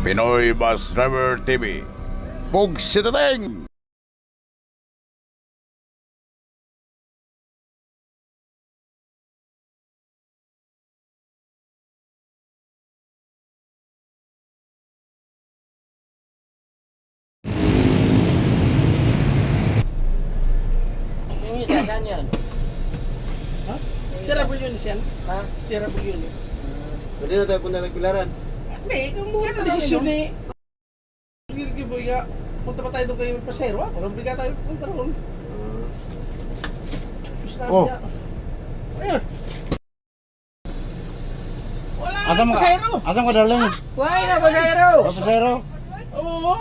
Pinoy Bus Driver TV. Pugsitadeng! Yung isa, saan yan? Ha? Sira Bulyones yan? Ha? Sira Bulyones. Pwede na tayo punta ng Pilaran. Hindi, kung ano desisyon eh. Sige, boya. Punta pa tayo doon kayo may pasero. Walang biga tayo punta roon. Gusto namin Oh. niya. Ayun. Wala Asam ka? pasero. Asam ka, darling? Why na, pasero? O, pasero? Oo.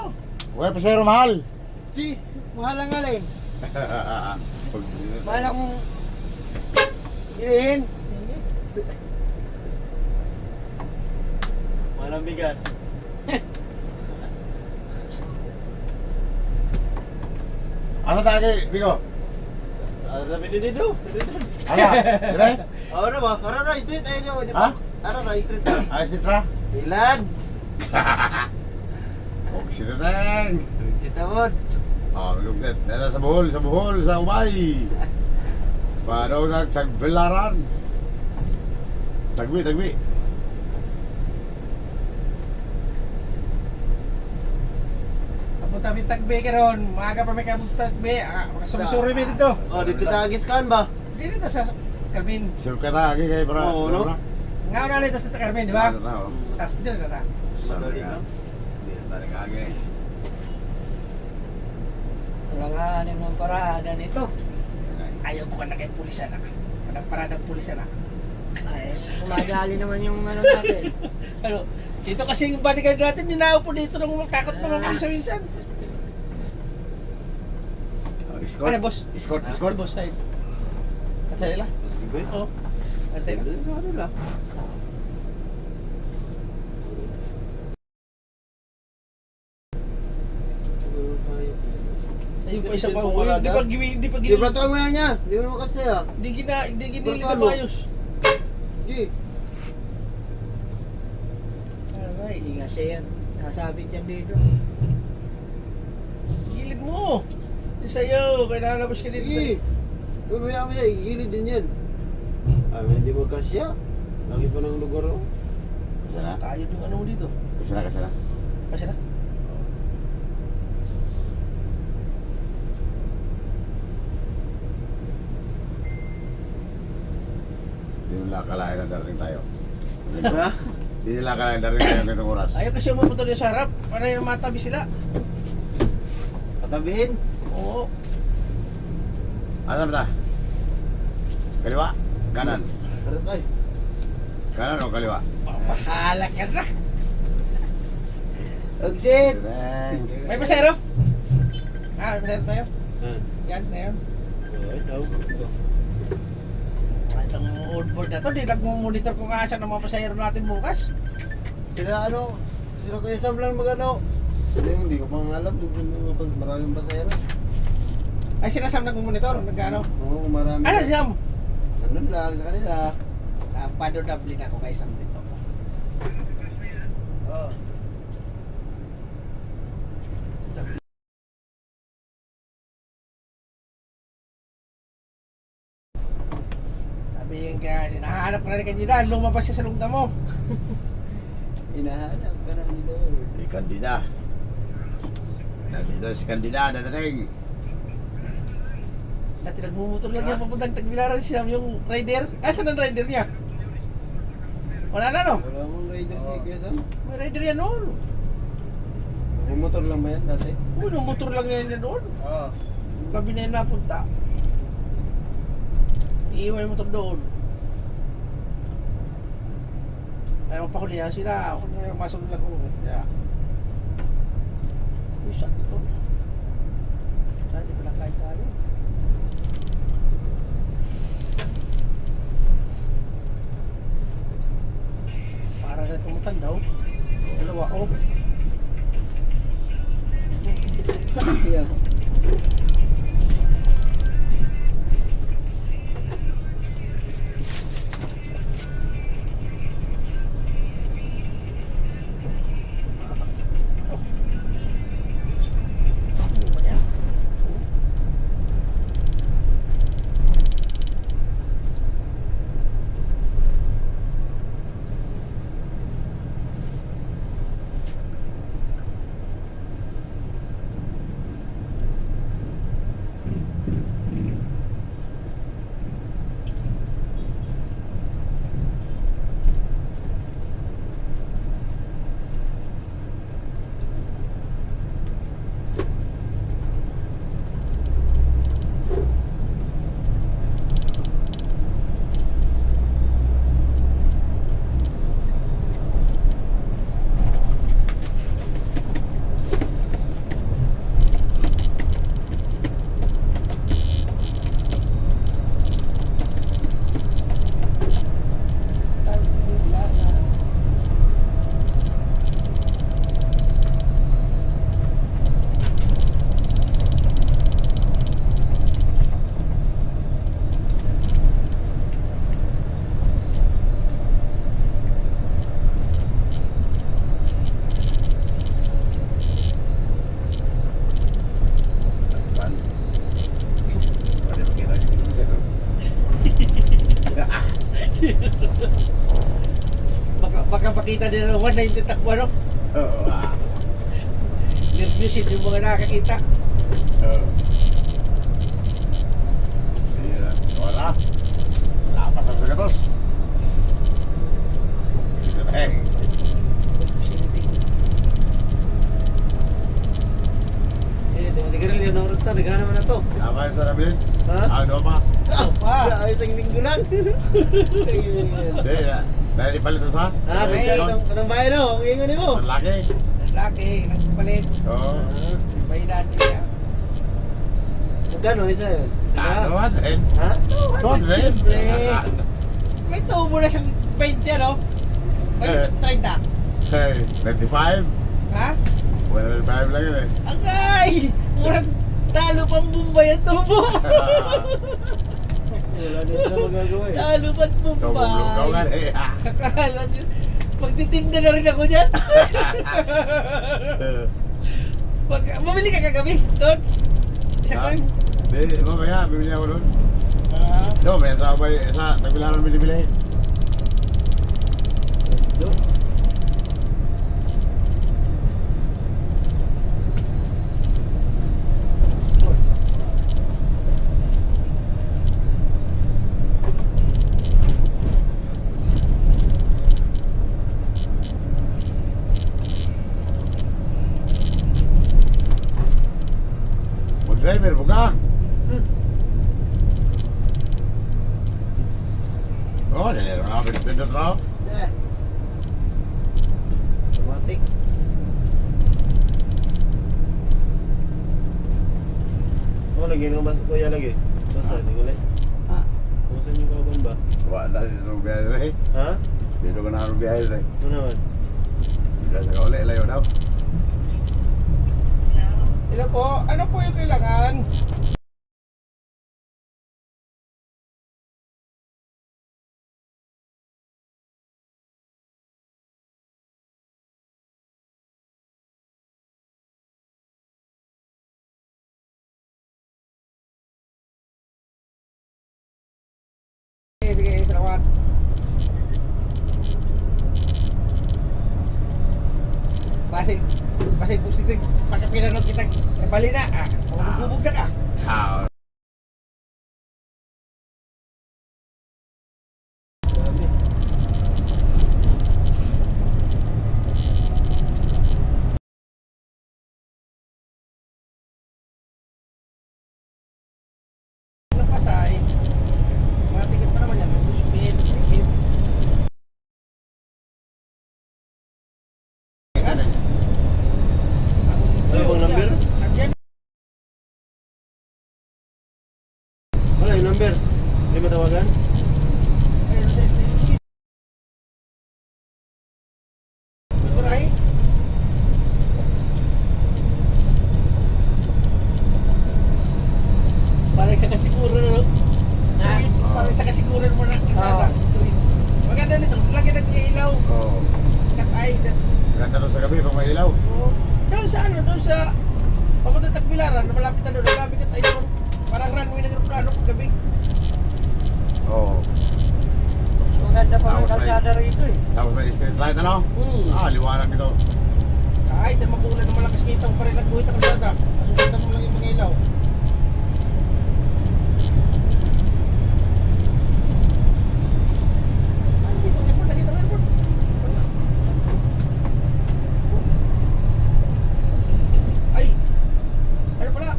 Uy, pasero, mahal. Si. Mahal ang alin. Mahal akong... Ilihin. Mahal ang bigas. Ano tayo, Bigo? Ano na dito? Ano? Dire? Ano ba? Arara Street ay nyo, di Ha? ba? Arara Street. Ay, sitra? Ilan? Pugsitadeng! Si Tawod. Oh, magugsit. Dala sa Bohol, sa Ubay. Paano nagtagbilaran? Tagbi. Papunta kami tagbe ka ron. Maaga pa may kabog tagbe. Sumusuri mo dito. Oh, dito tagis kan ba? Hindi dito sa Carmen. Sure ka na, agi kayo para. Oo, no? Nga na dito sa Carmen, di ba? Oo. Tapos dito na na. Madali lang. Hindi na tayo agi. Langanin ng parada nito. Ayaw ko na kay pulisan na. Paradang pulisan na. Ay, kumadali naman yung ano natin. Ano, dito kasi yung bodyguard natin, dinao po dito nung takot naman kami sa minsan. Escort? Ano, boss? Escort. Boss side. At sa ila? Sige. Oo. At sa ila? Dito sa kanila. Ayun pa isa pa. Kasi Uy, parada. Di pa Di gini. ba ito mo yan yan? Di mo kasi ah. Di ginili Bertuan na mo. maayos. Sige. Aray, Hindi kasi yan. Nasabit yan dito. gilid mo. Yung sa'yo, kaya nakalabas ka dito Sige. sa'yo. Mamaya mo siya, igilid din yan. Ay, hindi mo kasya. Lagi pa ng lugar oh. Kasi na? Tayo yung ano mo dito. Kasi na. Kasi na. Hindi nila akalain na darating tayo. Diba? Hindi nila akalain na darating tayo ganitong oras. Ayaw kasi umupunta din sa harap. Para yung matabi sila. Patabihin. Oo. Ano ba ta? Kaliwa? Kanan? Tara tayo. Kanan o kaliwa? Bahala ka na. Exit! May pasero? May pasero tayo? Saan? Yan, na yun. Ay, tawag ko. Itong board na to, di nagmumonitor kung asan ang mga pasahero natin bukas. Sila ano? Sila Kuya Sam lang mag-ano? Hindi ko pang alam. Maraming pasahero. Ay, sila Sam nagmumonitor, nag-ano. Oo, marami. Ano si Sam? Nandun lang sa kanila. Padodable na ako kay Sam dito. Oo. Sabi yung kaya, nahanap ko na rin kanya lumabas siya sa lungga mo. Hinahanap ka na nila. May kandida. Nandito si kandida, dadating. Dati nagmumotor lang yan papuntang Tagbilaran si Sam, yung rider. Saan ang rider niya? Wala na no? Wala mong rider si Kuya Sam. May rider yan noon. Bumotor lang ba yan dati? Uy, nung motor lang yan noon. Oo. Gabi na yun napunta. Iiwan yung motor doon. Ay, mapakulihan sila. Ako na yung masunod lang ko. Kaya... Uy, saan ito? Saan, di pa lang kahit tayo. Para na tumutan daw. Dalawa, oh. Saan kaya? din ng 190 takbo, no? Oo. Nervous yung mga nakakita. Oo. Ayan. Wala. Lapas ang sagatos. Sigateng. Siguro yun ang ruta, nagana mo na to. Apa yung sa nabilin? Ha? Ano pa? Wala, ay isang linggo lang. Hindi na. Dahil ipalit na sa? Ah, Ay, tanong bayan o, ang ingon mo. Ang laki. Laki, nagpalit. Oo. May dati niya. Magkano isa yun? Ano ba? Eh? Ha? Doon rin. Siyempre. May tubo na siyang 20, ano? May 30. Hey, 95? Ha? 105 lang yun eh. Agay! Murang talo pang Bombay ang tubo. Wala din na magagawa eh. Talo pang Tumuglong daw nga Bombay. eh. Kakala niyo. Magtitinda na rin ako dyan. Mamili ka kagabi, doon. Isa ko rin. Hindi, mamaya, bibili ako doon. Ah, No, may sabay, sa tagbilaran bili-bili. Driver, buka! Oh, nalero na ako pinipindot na ako. Automatic. Oh, lagi nang masuk kuya lagi. Basta, di ko ah. Kumasan yung kauban ba? Wala na dito ng biyahe rin. Ha? Dito ka na ng biyahe rin. Ano naman? Dito sa kauli, layo daw. Hello po, ano po yung kailangan? Sige, salamat. Basig po sitig, pagkapilanod kita, bali na, bubog na ka. Ah, Grabe. Ano pasay, mga ticket pa naman yan, nag-spin, ticket. Gas. Ano bang number? Nandiyan. Wala yung number. Hindi matawagan? Turay. Parang sa kasiguran, no? Parang sa kasiguran mo na kasada. Maganda nito, lagi nag-iilaw. oo. Katay. Ganda to sa gabi pag may ilaw. Doon sa ano, doon sa papunta Tagbilaran, malapit na doon, malapit na tayo doon. Parang runway ng aeroplano paggabi. Oo. Maganda pa Tapos ang may- kalsada rito eh. Tapos may street light ano? Ah, liwanag ito. Kahit na magulan na malakas kita mo pa rin nagbuhit ang kalsada. Masusundan mo lang yung mga ilaw. Ay, dito, airport, nakita ang airport. Ay, ano pala?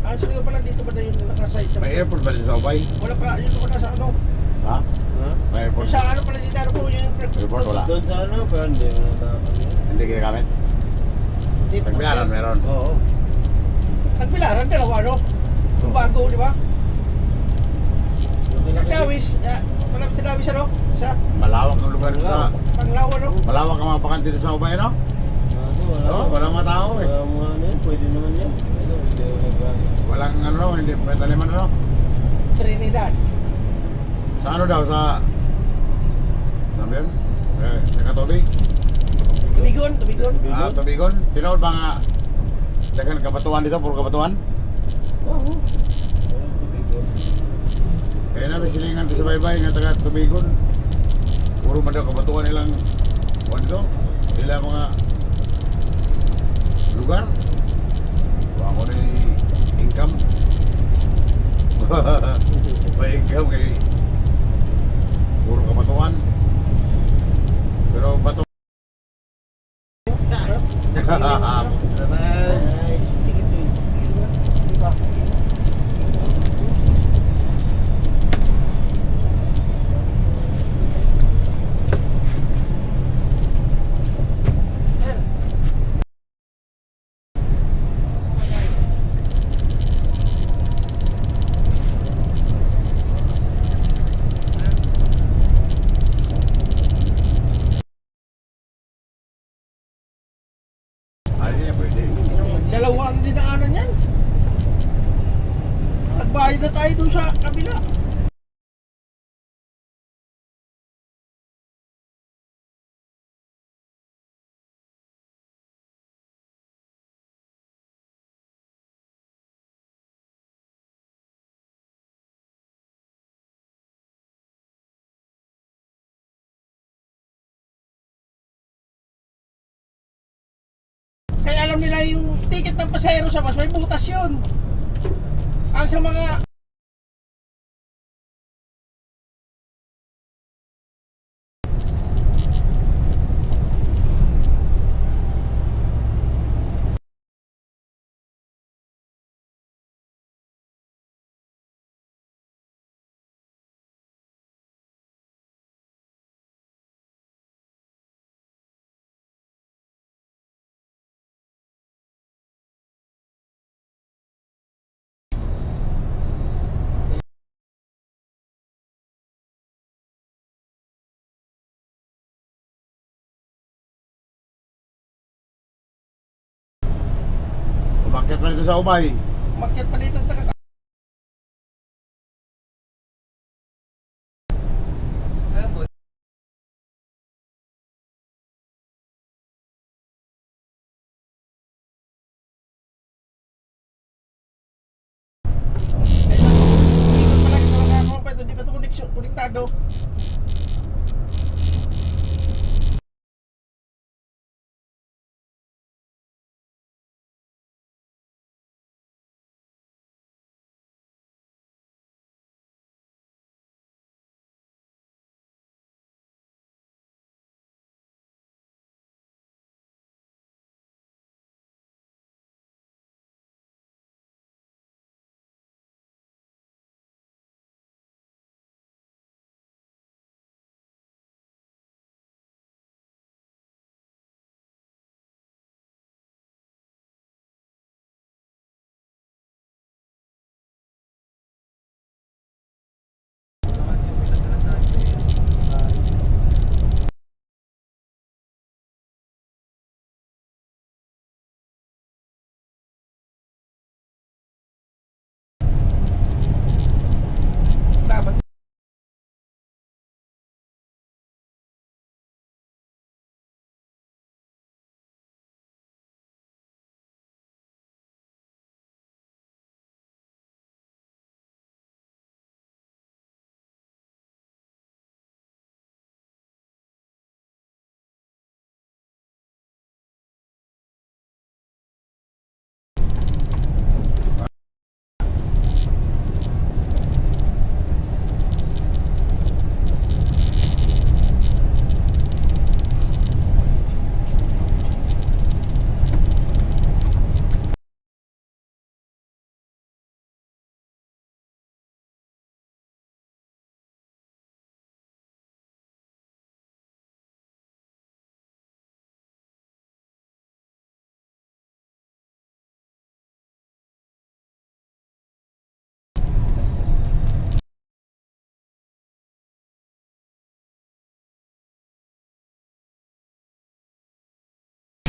Ang suriyo pala dito ba na yung nakasite? May airport ba dito sa Ubay? Wala pala, yun pala sa ano? Ha? Ha? May airport? Sa ano pala dito, ano po yung... Airport wala. Doon sa ano? Pero hindi mo natawagan yun. Hindi ginagamit? Hindi po. Pagbilaran meron. Oo. Tagbilaran, dalawa, no? Yung bago, di ba? Ang Dawis, malapit sa Dawis, ano? Sa Malawak ang lugar sa... Panglawan, no? Malawak ang mga bakante dito sa Ubay, no? Kaso wala. Oo, walang mga tao eh. Wala mga ano yun, pwede naman yan. Ito, hindi ako nagbago. Walang ano, hindi may taliman ano. Trinidad. Sa ano daw, sa... Sabi yun? Sa Katubig? Tubigon, Tubigon. Ah, Tubigon? Tinood ba nga... Dagan kabatuan dito, puro kabatuan? Oo. Walang tubig doon. Kaya na, may silingan sa baybay nga taga Tubigon. Puro man daw kabatuan nilang Wando, sila mga lugar. Wala ko na income. May income kay puro kamatuan. Pero bato. Ay, sige to eh. Di ba? Ay, hindi na pwede. Dalawa ang dinaanan yan. Nagbayad na tayo dun sa kabila. Kaya alam nila yung ticket ng pasahero sa bus, may butas yun. Ang sa mga Umakyat pa dito sa Ubay. umakyat pa dito taga di ba ito konektado? Dapat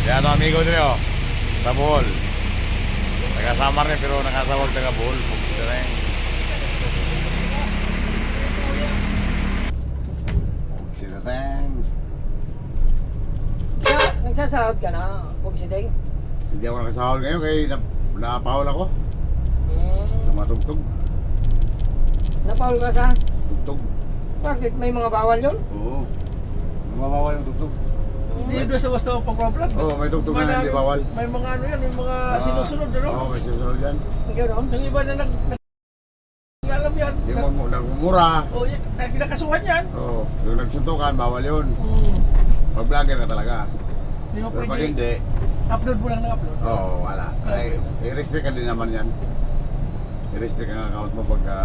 Yan ang amigo nyo. Sa Bohol. Taga-Samar rin pero nakasawag taga Bohol. Pugsito na yun. Pugsito na yun. Nagsasahod ka na, Pog Sideng? Hindi ako nakasahod ngayon kaya napahol ako. Hmm. Sa mga tugtog. Napaul ka sa? Tugtog. Bakit? May mga bawal yun? Oo. Namawawal yung tugtog. Hindi doon sa basta pag-vlog. Oo, may tugtog na hindi bawal. May mga ano yan, may mga sinusunod, ano? Oo, may sinusunod yan. Gano'n? Yung iba na alam yan. Yung nagmumura. Oh, yan, kinakasuhan yan. Oo, yung nagsuntukan, bawal yun. Hmm. Pag-vlogger ka talaga. Hindi mo Pero pag pwede. hindi, Upload mo lang ng upload. oo, wala. Ay, i-restrict ka din naman yan. I-restrict ang account mo pagka...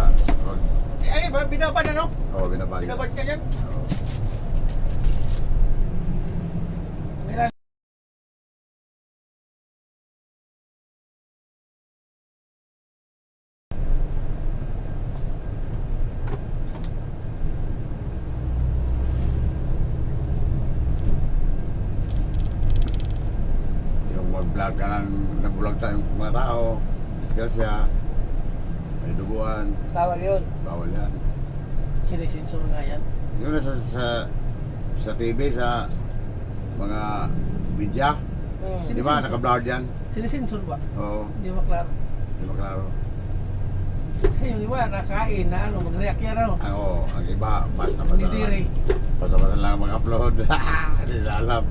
Ay, binabad ano? Oo, binabali. Binabad ka yan. Oo. Yung mag-vlog ka ng nag-vlog tayong mga tao, disgrasya, may duguan, Bawal yun. bawal yan. Sinisensor nga yan. Yung nasa sa TV, sa mga media, di ba, naka-blurred yan? Sinisensor ba? Oo, Hindi mo klaro. di ba klaro? Yung iba, nakain na ano, mag-react yan ano. Oo, ang iba, basta-basta Hindi dire. basta-basta lang mag-upload. Hindi na alam.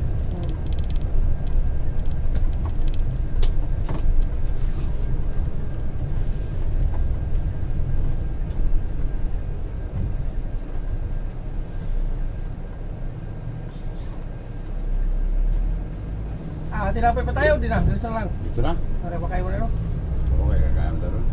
Tinapay pa tayo, di na. Diretso lang. Dito na? Para makain mo na no? Okay, kakain mo na rin.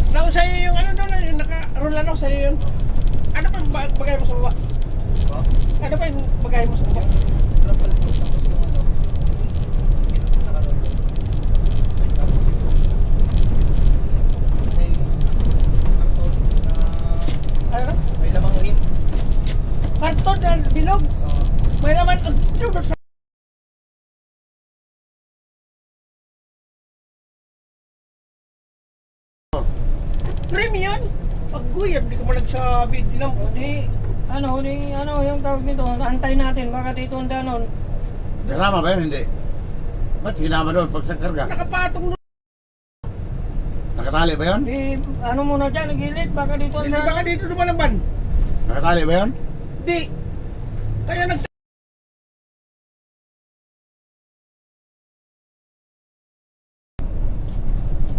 Naku sa'yo yung ano doon, yung naka-roll ano sa'yo yun. Ano pa yung bagay mo sa baba? Ano pa yung bagay mo sa baba? Ano na? May lamang rin. Karton na bilog? May laman ang bilog sa... Premium? Pag-guyab, hindi ko pa nagsabi. Ano yung tawag nito, antay natin, baka dito ang danon. Kasama ba yun? Hindi. Ba't sinama doon pag sakar ka? Nakapatong doon. Nakatali ba yun? Di, ano muna dyan, gilid, baka dito ang Hindi baka danon. dito naman naman. Nakatali ba yun? Hindi. Kaya nag...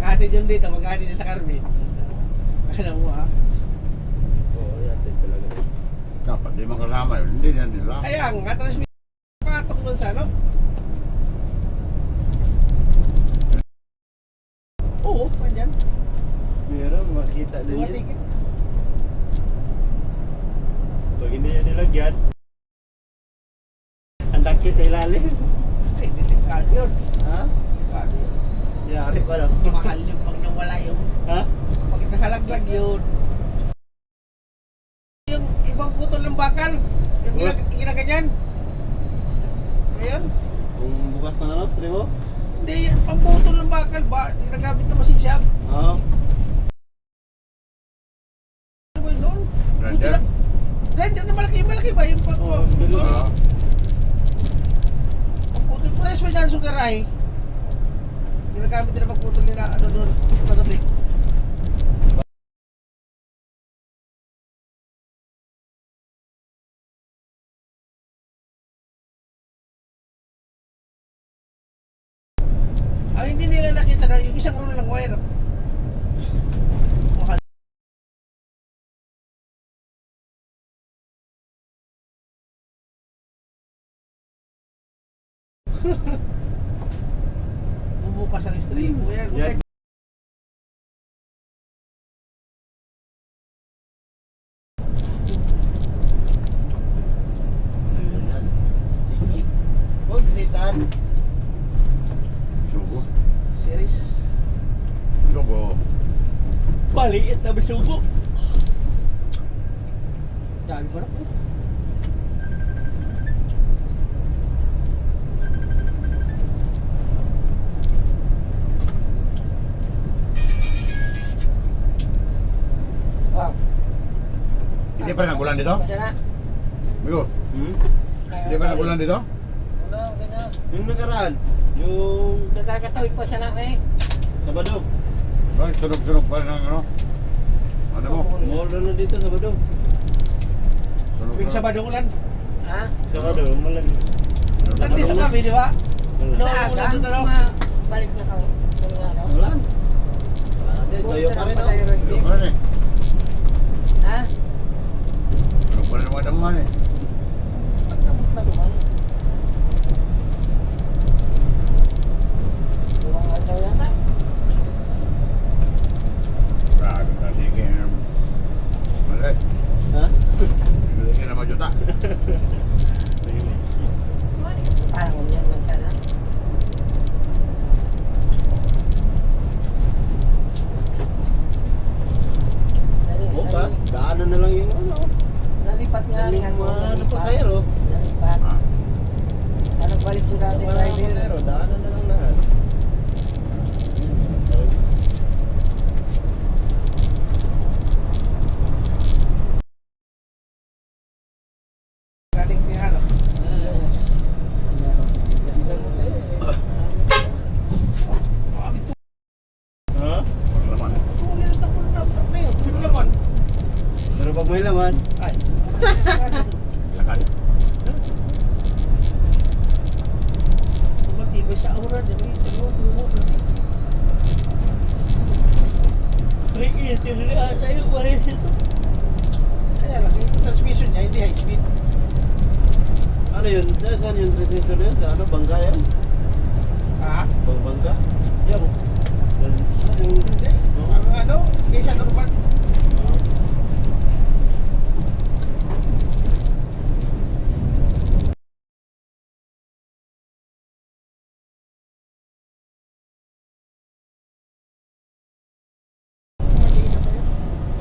Ate dyan dito, mag-ate dyan sa Carmen. Alam mo ha? Oo, yan talaga. Dapat di makasama yun. Hindi yan nila. Kaya nga, transmit patok doon sa ano? Oo, kanyan. Meron, makita din Mga yan. ticket. Pag hindi yan nilagyan, ang laki sa ilalim. Ay, delikado yun. Ha? Delikado yun. Yari pa lang. Mahal yung pag nawala yung... Ha? Pag nahalaglag yun. Yung ibang putol ng bakal. Yung ginaganyan. Ayun. Kung bukas na ano, stream mo? Hindi, pamputol ng bakal ba? Ginagamit na masisyab. Oo. Ano ba yun doon? Grinder? Grinder na malaki ba? Yung pag... Oo, ganun. Oo. Pamputol. Pares mo dyan sugaray. Ginagamit na pagputol nila ano doon. Patabi. Ang hindi nila nakita na yung isang roll ng wire. Mahal. Bumukas ang string mo yan. Yan. Huwag sitan. Sugo. Series. Sugo. Maliit na bisugo. Dami ko na po. Ah, Hindi pa nagulan dito? Pasya na. Migo, Hmm? hindi pa nagulan dito? Wala, okay na. Yung nakaraan, yung Nagkakatawid pa siya na eh. Sabado. Bakit sunog-sunog pa ng ano? Ano mo? Mall na dito, Sabado. Tuwing Sabado ulan. Ha? Sabado, malam. Nandito kami, di ba? Sa Ulan aga, doon ano? balik na kami. Sa ulan. Wala din, toyo pa rin ako. Sunog pa rin eh. Ha? Sunog pa rin ang mga damuhan eh. Pagkabot na duman. Lumang araw yata. Grabe, naligin. Mali. Ha? Naligin na majuta. Parang umiyan man sana. Bukas, daanan na lang yung ano. Nalipat nga rin Yung ako. mga ano pa sayro. Nalipat. Ah, Nagbalik siya dati Yung mga ano pa driver. sayro, daanan na lang lahat. Galing ni ano. Ganda mo eh. Ha? wala naman. Tuloy na tapos na truck na yun. Tuloy naman. Pero pag may laman, Ay. Lakad. Matibay sa aura. Di ba? Tulo. Iitin na tayo pa rin ito. Kaya lang, yung transmission niya, hindi high speed. ano yun? Saan yung transmission na yun? Sa ano? Bangga yan? Ha? Bangga? Yung. Yung Hindi. Ang ano, kaysa normal.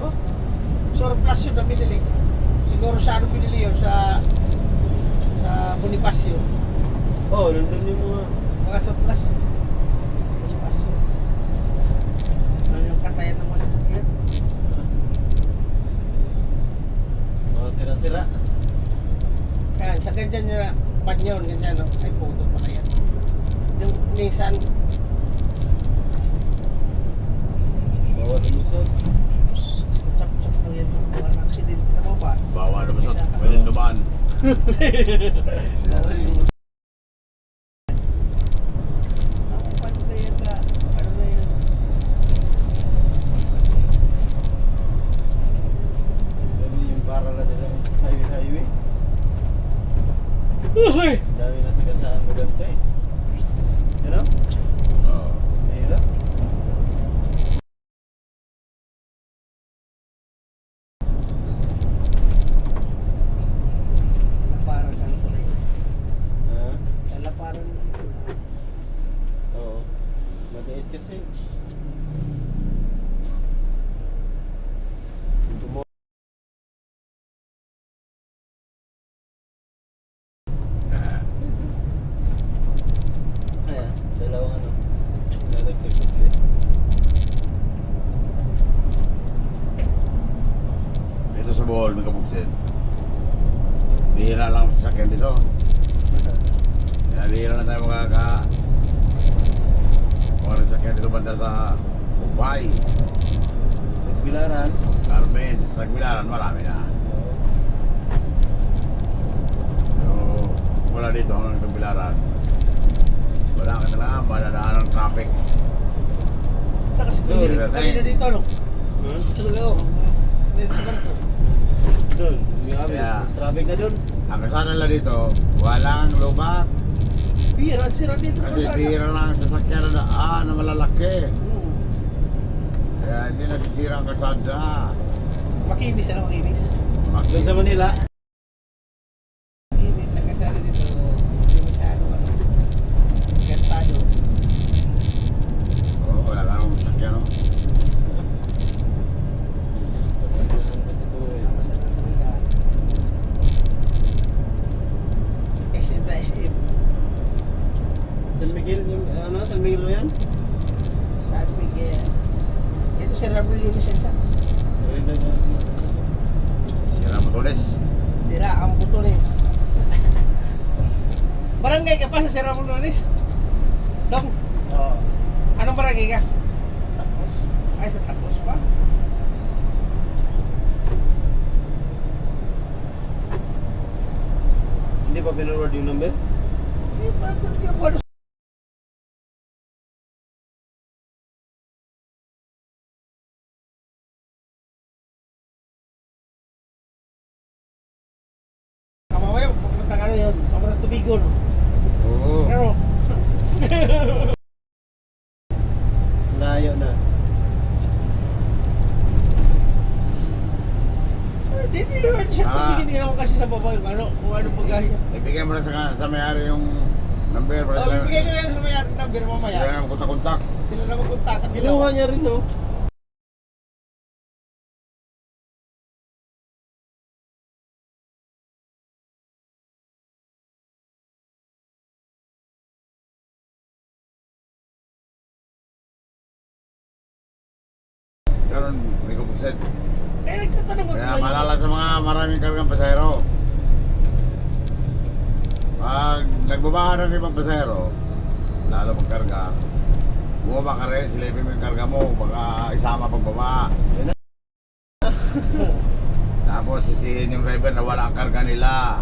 Oh, Surplus yun na binili. Siguro sa ano binili yun? Sa Bonifacio. oh, nandun yung mga... Mga surplus. Bonifacio. Ano yung katayan ng mga sasakyan? Mga sira-sira. Kaya sa ganyan niya, panyon, ganyan, no? Ay, puto pa kaya. Yung Nissan, Bawat umusot. chap-chap lang yan. Walang accident na mo ba? Bawal lumusot. Pwede dumaan. Ano na yan ka? Ano na yan? Dami yung paralan nila. Highway. Dami na sa gasaan mo ganito eh. You know? Oo. Mahirap. Parang ganito na yun. Ha? Kala parang Oo. Maliit kasi. Gumo- Kaya, dalawang ano. Electric plate. Dito sa Bohol, may kabuksit. Bihira lang ang sasakyan dito. Kaya bihira na tayo mga sasakyan dito banda sa Ubay, Nagbilaran. Carmen, sa Tagbilaran, marami na. Pero mula dito hanggang Tagbilaran, wala ka talaga madadaan ng traffic. Taka sa kanina dito, no? Hmm? Sa Lugao. Meron sa Barto. Doon. May Kaya- traffic na doon. Ang kasana nila dito, walang lubak. Bihira, sira dito. Kasi bihira lang ang sasakyan na daan na malalaki. Kaya hindi nasisira ang kasada. Makinis, ano makinis? Doon sa Manila. Makinis, ang kasali dito. Yung sa ano, gastado. Oo, wala lang ang sasakyan. No? Patagalan kasi ito eh. Basta na talaga. SM na SM. San Miguel yung ano? San Miguel mo yan? San Miguel. Ito si Ramil yung lisensya. Ayun na nga. Sira mo Butones. Sira ang Butones. Barangay ka pa sa Sira ang Butones? Dong, Oo. anong barangay ka? Tapos, Ay, sa Tapos pa? hindi pa pinunod yung number? Eh, bakit ginagawa na mamaya, pupunta ka ano yun, pupunta Tubigon. Oo. Pero, Layo na. hindi naman siya Tubigon, hindi naman kasi sa baba yung ano, kung ano bagay. Ibigay mo na sa may-ari yung number para Oh, sila. bibigyan ko yan sa may number mamaya. Sila na magkontak-kontak. Sila na magpunta. Kinuha niya rin, no? Ganun, may kupukset. Eh, nagtatanong ako Kaya ngayon. malala sa mga maraming kargang pasahero. Pag nagbaba ka ng ibang pasahero, lalo magkarga, bumaba ka rin, silipin mo yung karga mo, baka isama pagbaba. Tapos sisihin yung driver na wala ang karga nila.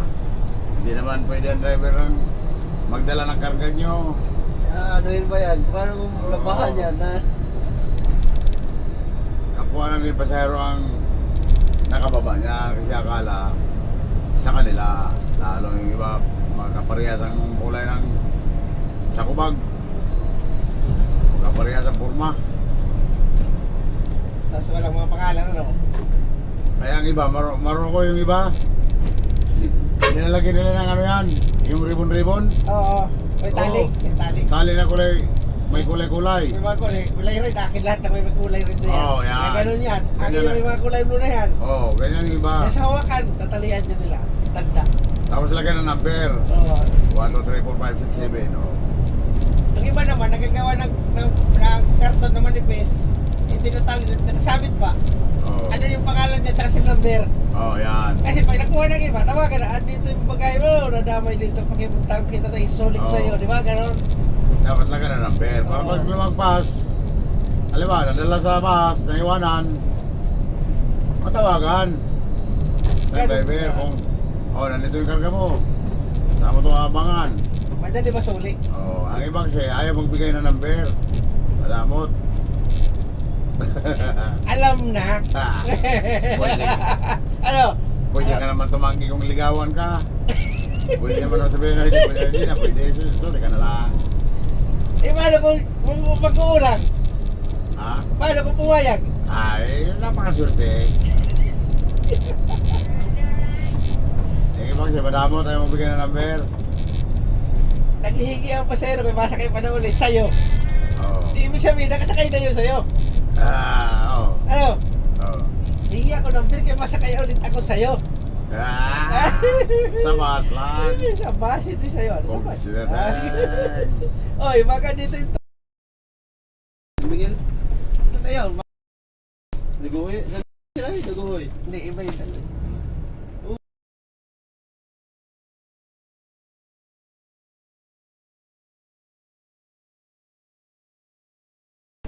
Hindi naman pwede ang driver ang magdala ng karga nyo. Ano yun ba yan? Paano kung Oo. labahan yan? Na? Kapwa na rin pasahero ang nakababa niya kasi akala sa kanila, lalo yung iba magkaparehas ang kulay ng sakubag, magkaparehas ang forma. Tapos walang mga pangalan, ano? Kaya ang iba, Maroko yung iba, nilalagyan nila ng ano yan, yung ribbon-ribbon, Oo. May tali. Oo. May tali. tali na kulay, may kulay-kulay. May mga kulay rin. Akin lahat na may kulay rin na yan. Oo, yan. Kaya ganun yan. Ganyan Akin lang. may mga kulay blue na yan. Oo, ganyan yung iba. Kaya sa hawakan, tatalian nyo nila. Tanda. Tapos lagyan ng number, Oo. 1, 2, 3, 4, 5, 6, 7, oh. Yung iba naman, nagagawa ng karton na manipis. Hindi natali, nakasabit pa. Oh. Ano yung pangalan niya, tsaka si number. Oh, yan. Kasi pag nakuha ng iba, tawagan na, dito yung bagay mo, nadamay dito, pakipuntang kita tayo sulit Oo. sa'yo, di ba? Ganon. Dapat lagyan ng number. Para Oo. pag lumagpas, alam ba, nadala sa bus, naiwanan, matawagan. Ng Ganun driver ba? kung, oh, nandito yung karga mo. Tama itong abangan. Madali ba sulit? Oh, ang iba kasi ayaw magbigay ng number. Malamot. Alam na. Ah, pwede, Ano? pwede ka naman tumanggi kung ligawan ka. Pwede naman naman sabihin na hindi na, pwede. Sorry ka na lang. Eh, paano kung pagkuulang? Ha? Paano kung pumayag? Ay, napakaswerte. Yung iba kasi madamo tayo magbigay ng number. Naghihingi ang pasero, may masakay pa na ulit sa'yo. Oo. Di ibig sabihin, nakasakay na yun sa'yo. Oo. Ano? Oo. Hingi ako ng bill, kaya masakay ulit ako sa'yo. Sa bus lang. Sa bus, hindi sa'yo. Ano sa bus? Considered. Oy, baka dito yung Miguel, ito na yun. naguhoy. Sila yung naguhoy. Hindi, iba yung dalawa.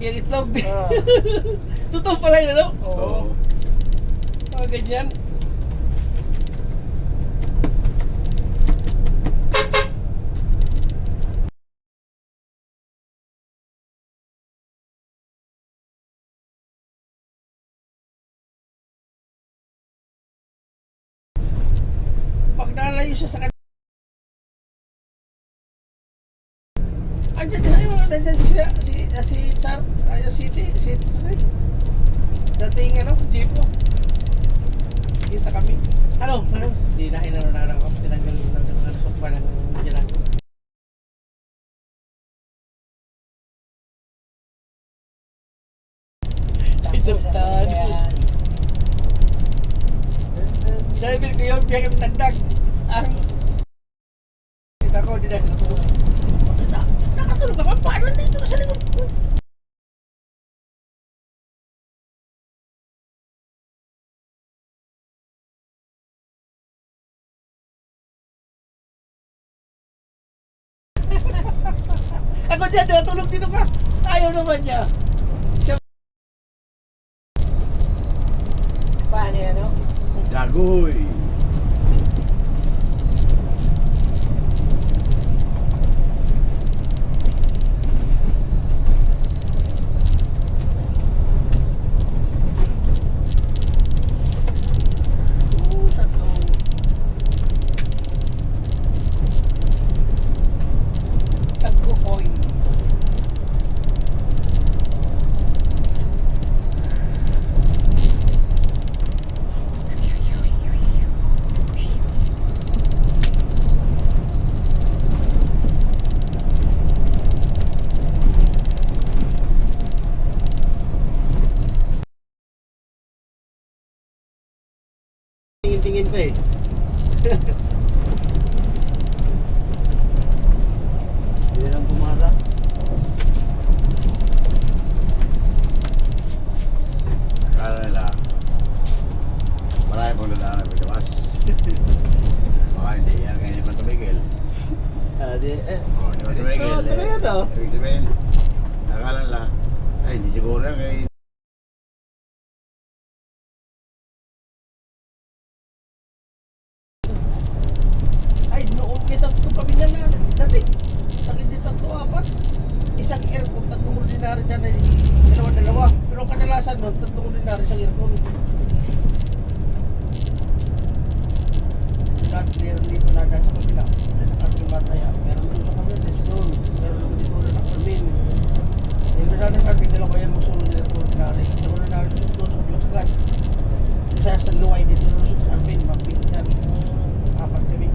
Yung itlog. Totoo pala yun, ano? Oo. Mga ganyan. Pag nalayo siya sa kanila, andyan din, nandiyan si Tsar, si dating ano, jeep mo. Kita kami. Ano? Hindi na hinanong ako. Tinanggal ng mga sokpa ng ginang. Ito tayo. Driver ko yun, biya kami tagdag. Ang kita ko, hindi na nakatulog. Nakatulog ako, paano dito sa likod ko? Ako dyan, natulog dito ka. Ayaw naman niya. Paano yan, no? Jagoy. Tagkukoy. Tingin-tingin pa eh. Hindi lang pumara. Akala nila, marami pong dadaan na pagkamas. Baka hindi yan, kaya hindi pa tumigil. Ah, di Oh, hindi pa tumigil. Ito, talaga to. Ibig sabihin, akala nila, ay hindi siguro yan, kaya Ay, noon kita ko pabinala. Dati, tagin di tatlo, apat. Isang aircon, tatlong ordinary dyan ay dalawa-dalawa. Pero kadalasan nun, tatlong ordinary sa aircon. Lahat meron dito na dyan sa kabila. Sa Carmen Mataya. Meron dito sa kabila, dito doon. Meron dito na sa Carmen. Yung na sa Carmen, dalawa yan musulong nila sa ordinary. Sa ordinary, dito doon sa kabilang sagad. Isa sa luway dito doon sa Carmen, mapit yan. Apat kami.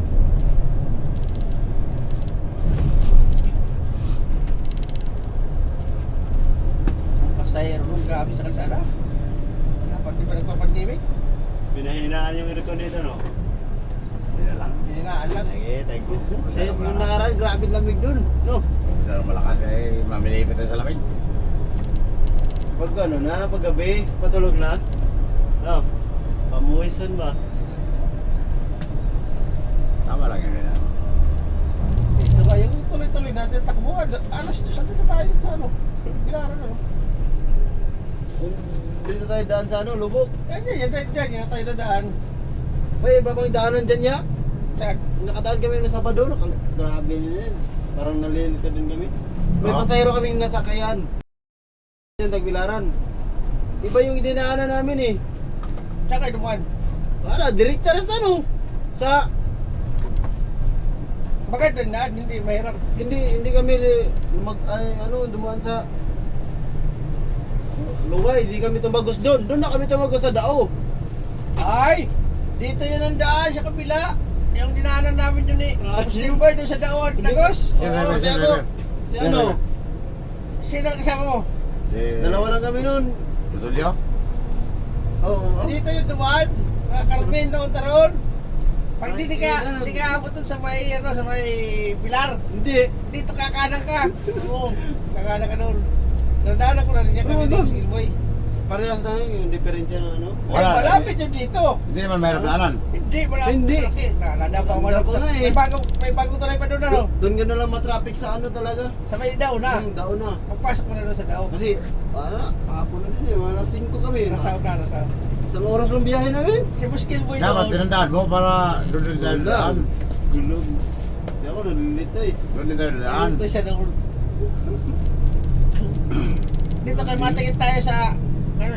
Pasahero nung grabe sa kalsada. Dapat di pa nagpapandimik. Pinahinaan yung aircon dito, no? hindi na lang. Hindi na alam. Thank you. Eh, Nung nakaraan, grabe lamig dun, no? Masyadong malakas eh, mamilipit tayo sa lamig. Pag ano na, pag gabi, patulog na. No? Pamuwisan ba? Tama lang yun. Ito ba yung tuloy-tuloy natin takbo? Alas 2 na tayo sa ano? Bilaran ano? Dito tayo daan sa ano, lubok. Yan tayo na daan. May iba pang daanan dyan niya. Saan? Nakadaan kami ng Sabado, grabe yun. Parang nalilito din kami. May Ah. pasahero kaming nasakayan. Yung Tagbilaran. Iba yung dinaanan namin eh. Saan kayo dumaan? Para, direkta sa ano? Sa, Maganda na, hindi mahirap. hindi kami dumaan sa Luway, hindi kami tumagos doon. Doon na kami tumagos sa Dao. Ay! Dito yun ang daan sa kabila. Yung dinaanan namin yun eh. Muslim boy doon sa daon. Nagos? Sino Oo, driver? si Sino ako. driver? Si ano? Sino ang kasama mo? Si... Dalawa lang kami noon. Tutulyo? Oo. Dito yung dumaan. Mga Carmen noon taron. Pag Ay, di ka abot dun sa may, sa may Pilar. Hindi. Dito kakanan ka. Oo, kakanan ka noon. Nadaanan ko na rin niya kami Oo, ng doon. Muslim boy. Parehas na yung diferensya ng ano. Ay, Wala. malapit yun dito. Hindi naman mahirap daanan. Hindi, malapit. Hindi. Nadabang mo Nadabang na eh. May bagong tulay pa doon ano? Doon ka na lang matraffic sa ano talaga. Sa may daw na. Dao na. Pagpasok mo na doon sa daw. Kasi, hapon na din eh. Mga 5 kami. Nasaw na, nasaw. Isang oras lang biyahe namin. Yung skill boy Dapat doon. tinandaan mo para doon din tayo daan. Gulog. Hindi ako nalilito eh. Doon din tayo daan. Dito siya doon. Dito kayo matingin tayo sa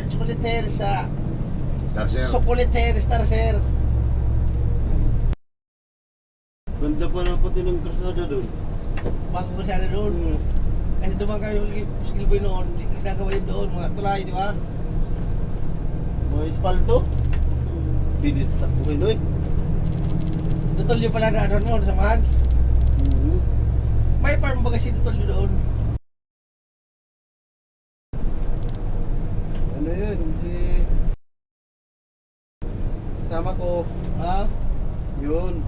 Chocolate sa Tarsier. Chocolate Starcer. Ganda pa na pati ng kalsada doon. Bago ko siya na doon. Kasi dumaan kami yung skill boy noon. Ginagawa yun doon, mga tulay, di ba? Mga espalto. Bilis takuhin doon. Tutulyo pala na doon mo, samahan. May farm ba kasi tutulyo doon? Ano yun? Si... Kasama ko. Ha? Yun.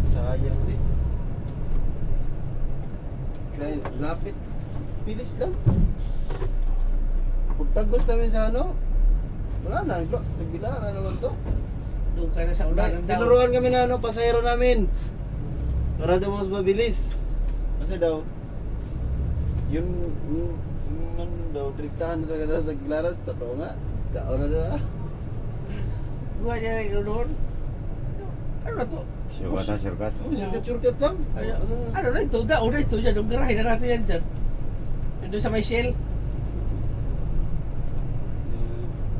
Sayang eh. Kaya lapit. Bilis lang. Pagtagos namin sa ano, wala na, nagbilara naman to. Doon ka na sa ulan daw. Tinuruan kami na ano, pasahero namin. Para daw mas mabilis. Kasi daw, yung ano daw, triktahan na talaga sa nagbilara. Totoo nga, kao na na. Buwan niya na doon. Ano na to? Shortcut. Oh, shortcut lang. Ano na ito? Daon na ito dyan. Yung garahe na natin yan dyan. Yung doon sa may shell.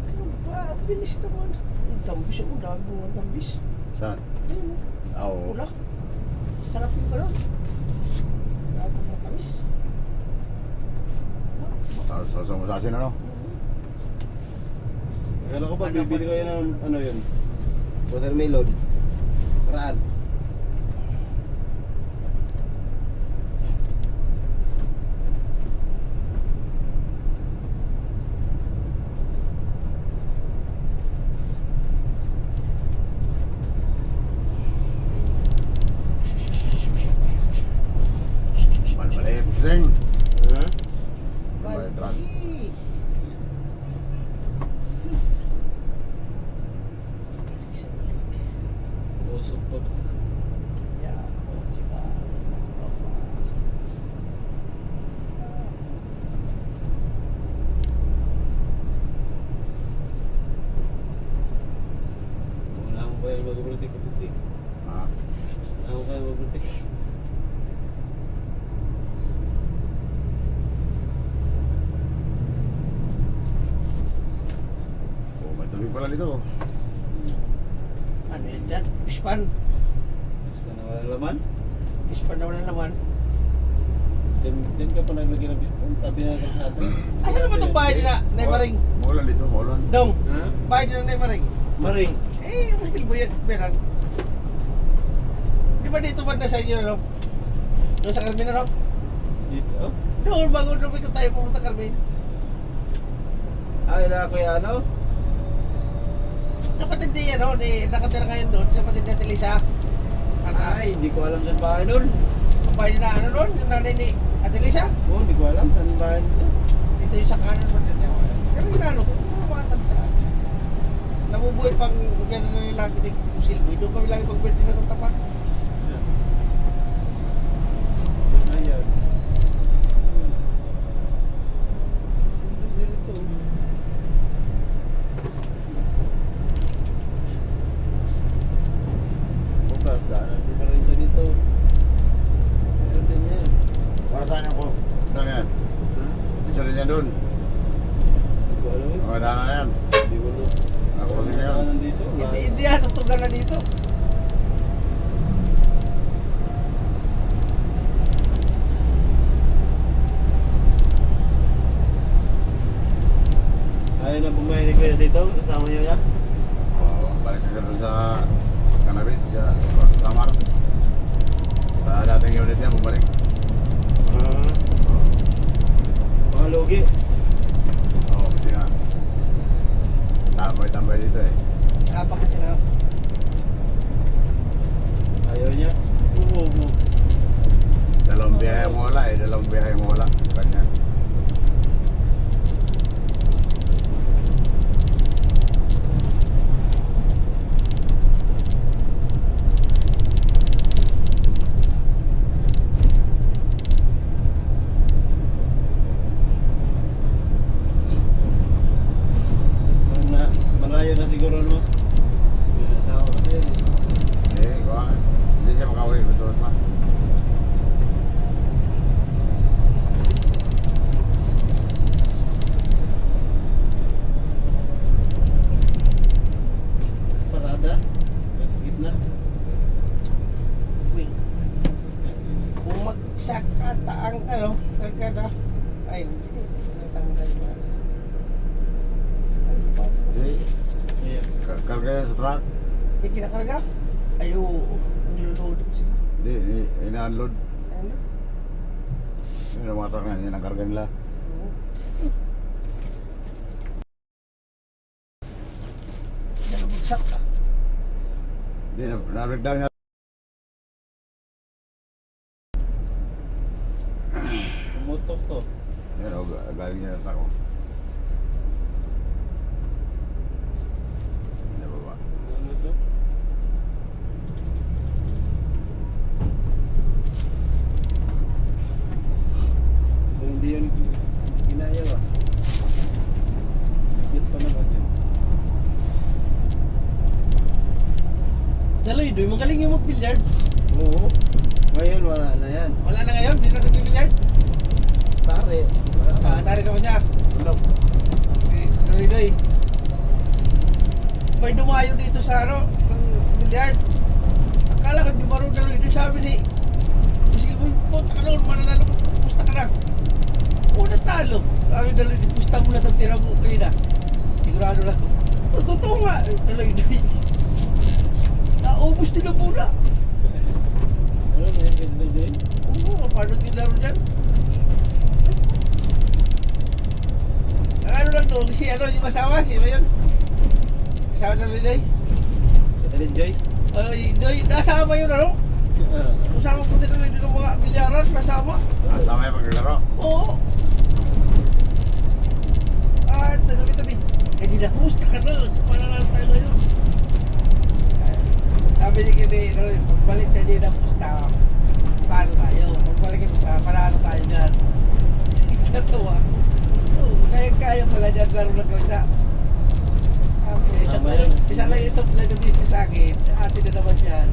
Ano ba? Bilis naman. Ang tambis ako. Dago ang tambis. Saan? Ayun. Oo. Wala. Sarap yung gano'n. Dago ang tamis. Sasamusasin ano? Akala ko ba bibili kayo ng ano yun? Watermelon. Karaan. Balik, sing. Ha? Balik, truck. Sis. Usok pa. Ya, oh, diba? Wala akong kaya magbuti. Ah, Wala akong kaya magbuti. oh, may tubig pala dito. Ano yan dyan? Pispan. Gusto ka na wala laman? Pispan na wala laman. Din ka pa naglagay ng bitcoin. Tabi na sa atin. Asan naman itong bahay nila? Nay Maring. Maulan dito, maulan. Dong, Ha? bahay nila Nay Maring. Maring. Eh, mahil mo yan, Beran. Di ba dito ba na sa inyo, no? Doon sa Carmen, no? Dito. Oh. Doon, bago namin ko tayo pumunta Carmen. Ay, na kuya ano? Kapatid niya, no? Nakatira ngayon doon, kapatid niya Telisa. Ay, hindi ko alam saan bahay nun. Ang bahay na ano doon, yung nanay ni Atelisa. Oo, hindi ko alam saan bahay nila. Dito yung sa kanan mo din. Pero yung ano, kung mga tanda. Nabubuhay pang gano'n na lalaki ni Silboy. Doon kami lagi pag-birthday na itong tapat. Ayan. Bukas, daanan din pa rin siya dito. Meron din yan. Para saan yung ko? Doon yan. Ha? Isa rin yan doon. Hindi ko alam yun. Mga daanan na yan. Hindi ko alam. Ako rin yan. Daanan dito. Hindi yata tugal na dito. Ayaw na bumahay ni Kuya dito. Kasama niyo yan. Oo, balik ka doon sa Kanabit, sa Samar. Sa dating unit niya, bumalik. Mga logi. Oo, kasi nga. Tambay-tambay dito eh. Habang kasi na. Ayaw niya. Oo. Dalawang biyahe mo wala eh, dalawang biyahe mo wala. Kanya. Malayo na siguro no. May asawa ka na yun. Eh, kuha nga. Hindi siya makauwi, basta-basta. Parada. Sa gitna. Wing. Kung magsakata ang ano, pagkada. Ay, hindi. Natanggal na. Ano pa? Hindi, Ayan. karga yan sa truck. May kinakarga? Ay, oo. Niloload ko sila. Hindi, ina-unload. Ano? Yun ang mga truck na yan, ang karga nila. Nalabagsak ka. Hindi, na-breakdown niya. Pumutok to. Yan o, galing niya sa truck. Magaling yung mag-billiard. Oo. Ngayon wala na yan. Wala na ngayon, hindi na nag-billiard. Pare. Tari ka ba siya? Ano? Daloy-doy. May dumayo dito sa ano, ng billiard. Akala ko di marunong daloy-doy. Sabi ni, sige mo, punta ka doon, mananalo ka, pusta ka na. Una talo. Sabi daloy-doy, pusta mo na itong tira mo kanina. Sigurado lang. O, totoo nga, daloy-doy. Naubos din ang muna. Ano na yung din? Oo, paano din laro dyan? Ang ano lang doon, si ano, yung asawa, si ba yun? Asawa na Liday? Enjoy? Joy, nasama yun ano? Kasama ko din ng mga bilyaran, nasama. Kasama yung paglaro. Oo. Tabi-tabi. Eh di na, kumusta ka na? Pangalan tayo ngayon. Sabi ni Kini, pagbalik ka din ng pusta, paano tayo? Pagbalik yung pusta, panalo tayo dyan. Natawa. Kaya pala dyan, laro na kami sa... Isa lang yung supply na busy sa akin, ate na naman yan.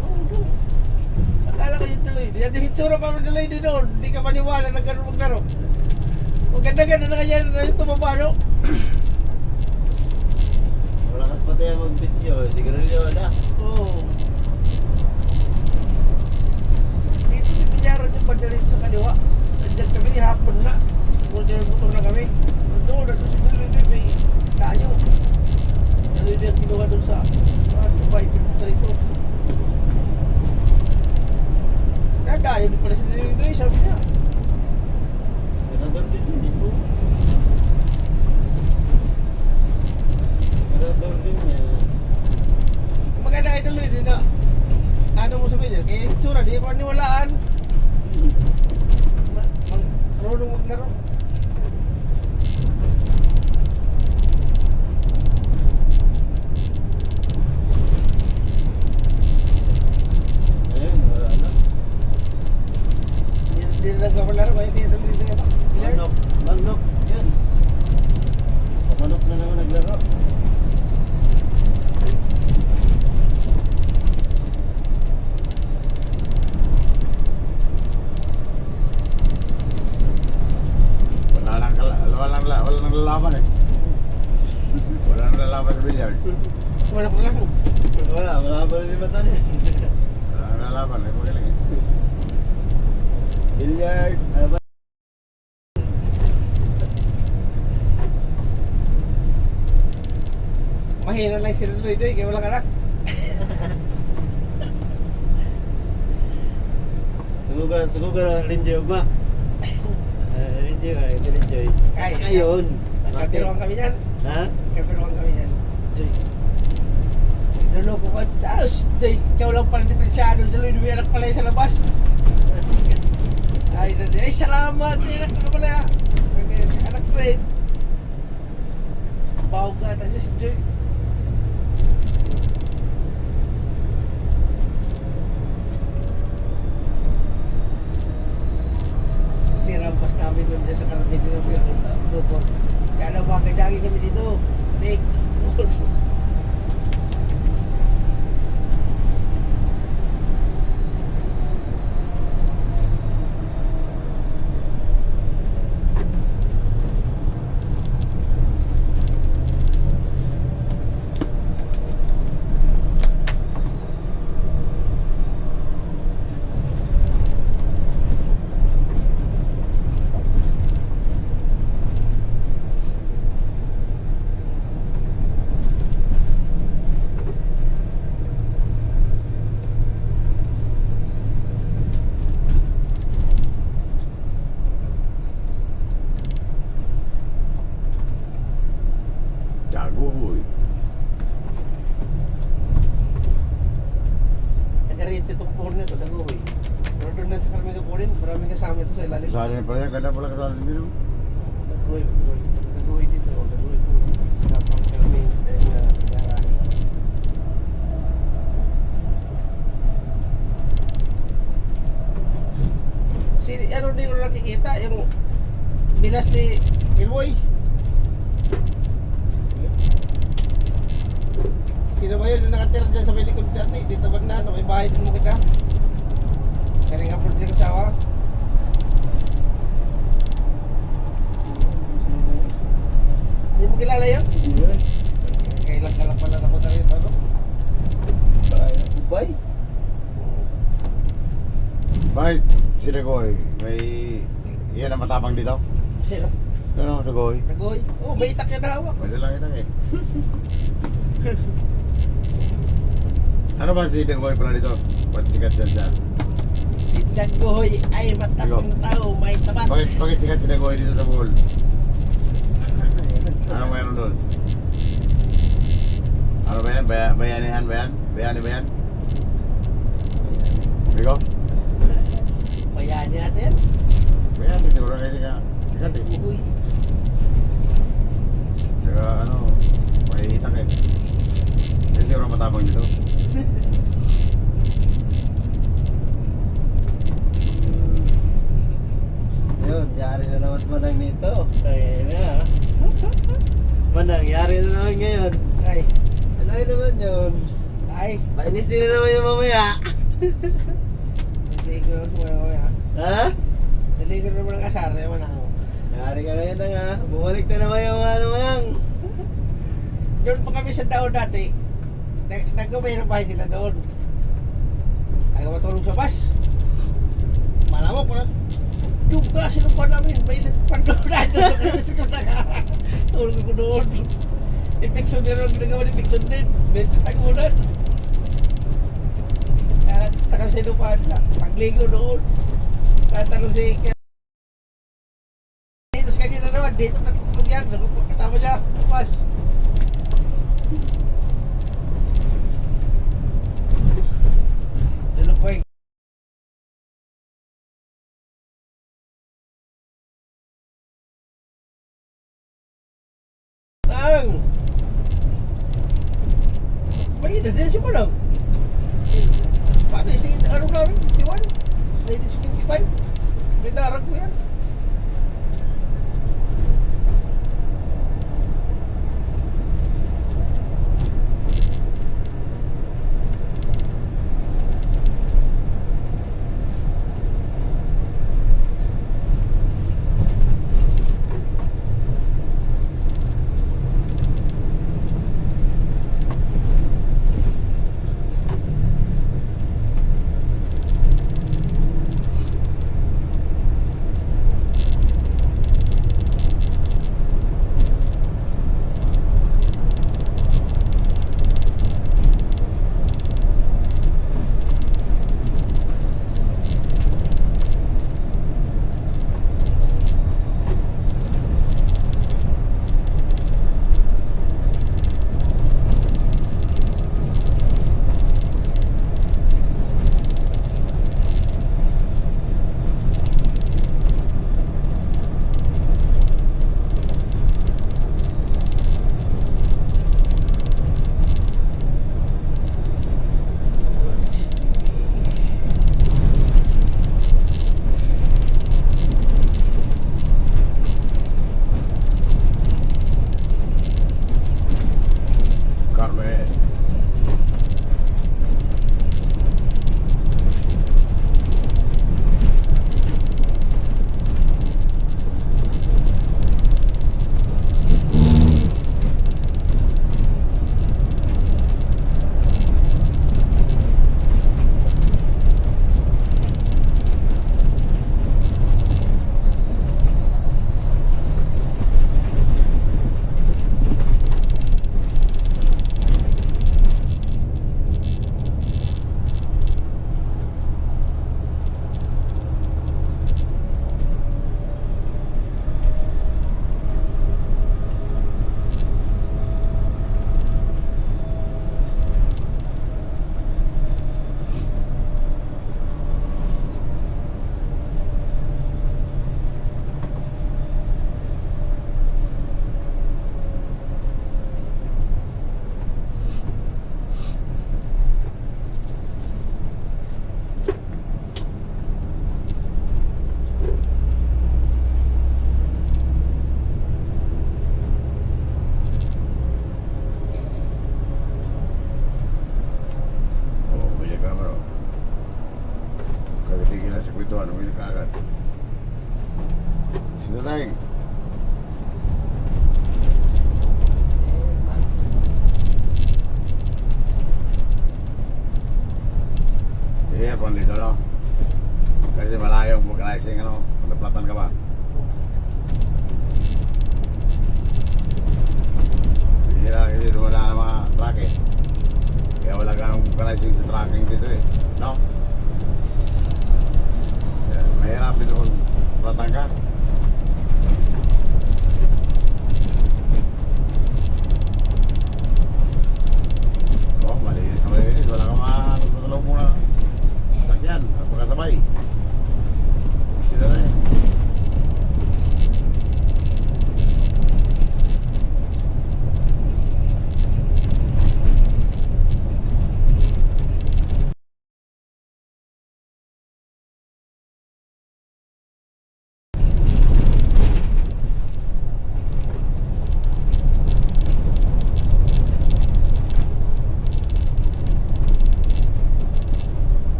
Oo, akala ko yung tuloy. Yan yung hitsura pa mo tuloy din noon. Hindi ka maniwala na gano'n maglaro. Maganda-ganda na kanya na yung tumabano. Malakas pa tayo magbisyo. Siguro nyo na. Oo. Dito yung pinyaran yung banda rito sa kaliwa. Nandiyan kami, hapon na. Nandiyan yung motor na kami. Doon, nandun si Daloy-doy, may tayo. Daloy-doy ang kinuha doon sa Dubai, pinunta rito. Nadayo din pala si Daloy-doy, sabi niya. Ganador din yun dito. Ganador din niya. Maganda ay Daloy-doy na ano mo sabihin niya, kaya itsura, di pa niwalaan. Marunong maglaro. Ayun, wala na. Hindi na nagpakalaro, kaya siya Daloy-doy na. Manok. Manok. Yan. Sa manok na naman naglaro. Wala nang lalaban eh. Wala nang lalaban sa billiard. Wala pa lang. Wala ba rin yung mata niya? Wala nang lalaban eh. Magaling eh. Billiard. Ano ba? Mahina lang si Daloy-doy, kaya wala ka na. Sugugan ang Linjoy Ugma. Linjoy nga, ito Linjoy. Kaya. Ngayon. Nagkapiruan kami yan. Ha? Nagkapiruan kami yan. Joy. Naloko ko. Joy, ikaw lang pala diferensyado. Daloy-doy, anak pala yung sa labas. Ay, salamat. Anak na pala. Anak rin. Bawag ka ata si Joy. Sirampas namin doon dyan sa Carmen Lubor. Kaya na baka jaging kami dito. Take. Jagoy. Nagarito itong phone na ito, Dagoy. Pero doon na sa Carmen Lubor, maraming kasama ito sa ilalim. Kasali na pala yan. Ganda pala kasali nyo. Dagoy dito. Dagoy po. Kapag Carmen, dahil na garahe. Ano din ko nakikita, yung bilas ni Ilboy. Si Sino ba yun yung nakatira dyan sa may likod dati? Dito ba na? May bahay din mo kita? Galing upload yung asawa? Hindi mo kilala yun? Yes. Kailan ka lang pala ako na rin, ano? Ubay? Bakit si Dagoy? May... Yan ang matapang dito? Sino? Ano, Dagoy? Nagoy? Oh, may itak yan na hawak. Pwede lang ito eh. Ano ba si Dagoy pala dito? Ba't sikat yan siya? Si Nagoy ay matapang na tao, may tabat. Bakit sikat si Dagoy dito sa Bohol? Ano meron doon? Ano ba yan? Bayanihan ba yan? Bayani ba yan? Bigo? Bayani natin. Bayani siguro kasi sikat eh. Uy. Tsaka ano, may itak eh. Kasi siguro matapang dito. Yun, yari na naman sa Manang nito. Tayo na. Manang, yari na naman ngayon. Ay, Ano yun naman yun? ay. Painisin na naman yung mamaya. Naligo naman ako ya. Ha? Naligo naman ang asar, naman ako. Yari ka ngayon na nga. Bumalik na naman yung ano Manang. Doon pa kami sa daon dati. Nagkamay ng bahay sila doon. Ayaw matulog sa bus. Malawa ko na. Yung ka, sino pa namin? May pandoon na. Tulog ko doon. Infection din ang ginagawa ni infection din. Medyo tagunan. Kaya takang sinupahan na. Pagligo doon. Tatanong si Kaya. Tapos kanina naman, dito natutulog yan. Kasama niya, bukas. Lulukoy. Nang! Malina din si Manang. Paano si ano namin? 51? 1955? Dinarag ko yan. ano yun kagad. Sino tayong? Iya, pon dito no. Kasi malayong vulcanizing ano, pagkaplatan ka ba? Hira kasi wala na mga truck eh. Kaya wala ganong vulcanizing sa trucking dito eh. No? Kaya mahirap dito kung platan ka. Oh, malinis na malinis. Wala kang matutulog muna. Sakyan, at pagkasabay. Sila na eh.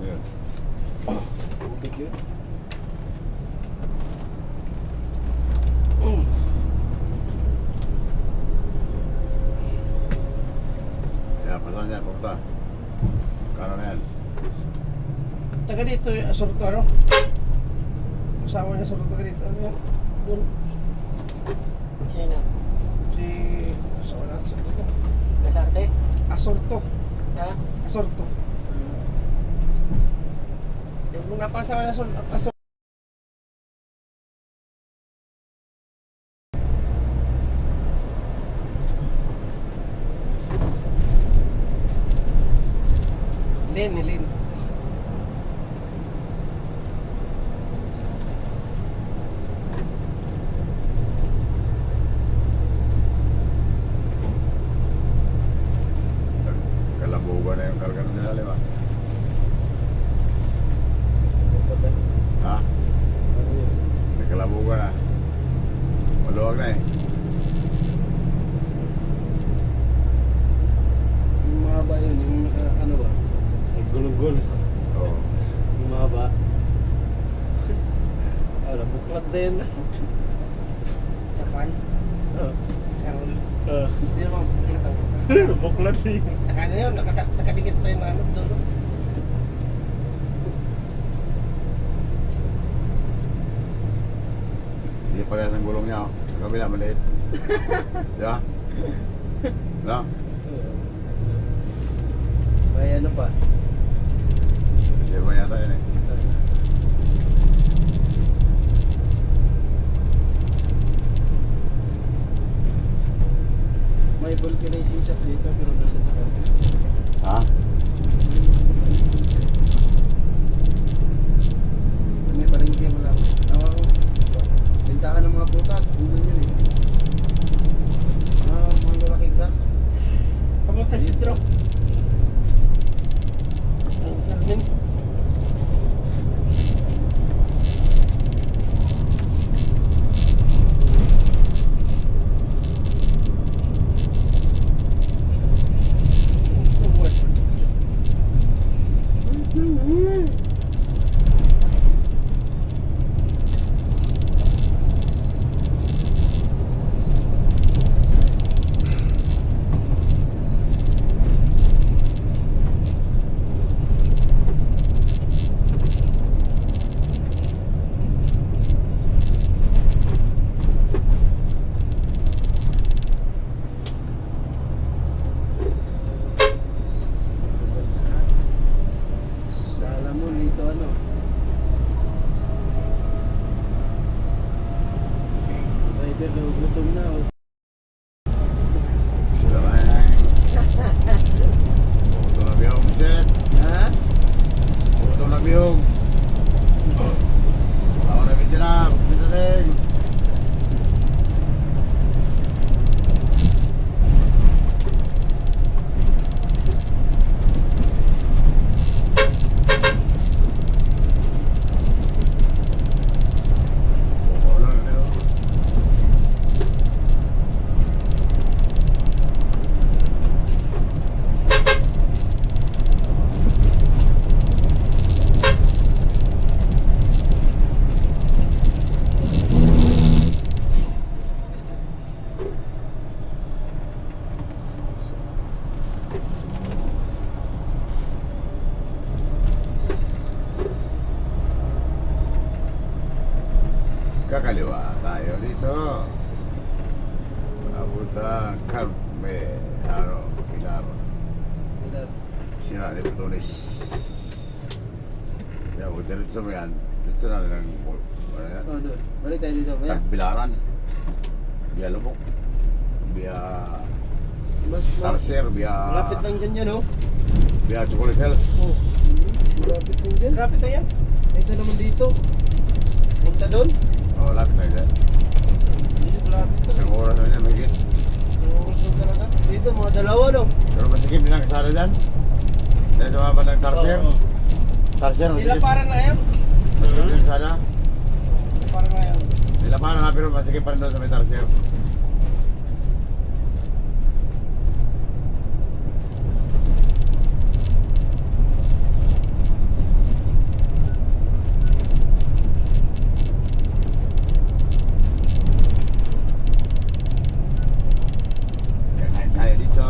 Ayan. Tubig yun. Kaya pasan yan, pupunta. Kano na yan? Taga dito, Asorto, ano? Kasama niya Asorto, taga dito. Ano yun? Doon. Sino? Si... Kasama na, Asorto. Gasarte? Asorto. Ha? Asorto. Yung napasama na Asorto. Lin. Kalabugan na yung karga nila, di ba? Basta pupunta. Ha? Ano yun? Nagkalabugan na. Maluwag na eh. Yung mahaba yun, yung ano ba? Gulong-gul. Oo. Yung mahaba. Wala, buklat din. Tapan. Oh. Karol. Hindi naman tingtaw. Buklat din. Ano yun, nakadikit pa yung ano doon. Hindi parehas ang gulong niya. Oh. Sa kabila, maliit. Di ba? No? May ano pa? Sirma yata yun eh. May vulcanizing shop dito pero nasa sa kanila. Ha? May palengke mo lang. Tawa ko. Bentahan ng mga putas. Doon yun eh. Mga lalaking crack. Papunta si Dro. Ang karning. bihog. Ako na medyo na, gusto rin. Kakaliwa tayo dito. Papunta Carme, Pilar. Pilar. Sina ni Tunis. Ya, buta dito mo yan. Dito na lang. Ano yan? Oh, doon. Balik tayo dito. Maya. Tagbilaran. Biya Lubok. Biya Mas Tarser. Biya... malapit lang dyan yan, oh. Biya Chocolate Hills. Oh. Malapit lang dyan. Rapid na yan. May isa naman dito. Punta doon. Oh, lapit na dyan. Dito malapit to. Isang oras na dyan, mahigit. Oras lang talaga. Dito, mga dalawa, no? Pero masikip din ang kasada dyan. Dahil sa mga bandang Tarser. Oo. Tarser, masikip. Nilaparan na yan. Masikip din ang kasada. Nilaparan na yan. Nilaparan nga pero masikip pa rin doon sa may Tarser. Kain tayo dito.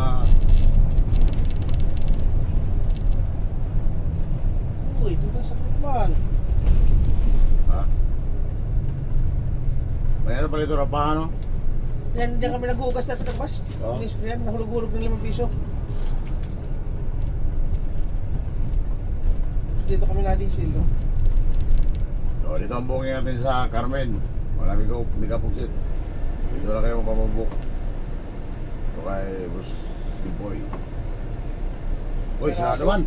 Uy, dito sa Kutman. Ha? Mayroon pala ito rapahan, no? Yan, diyan kami naghugas na tatabas. Oo. Yan, nahulog-hulog ng 5 piso. Dito kami nadisil, no? So, dito ang booking natin sa Carmen. Marami ko, mega pugsit. Dito na kayo mapapabuk. Ito kay Boss Boy. Uy, sa naman.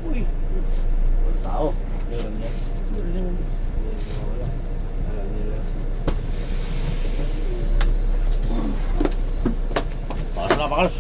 Uy, Wala tao. Meron yan. meron yung... Alam nila. Bakas na, bakas.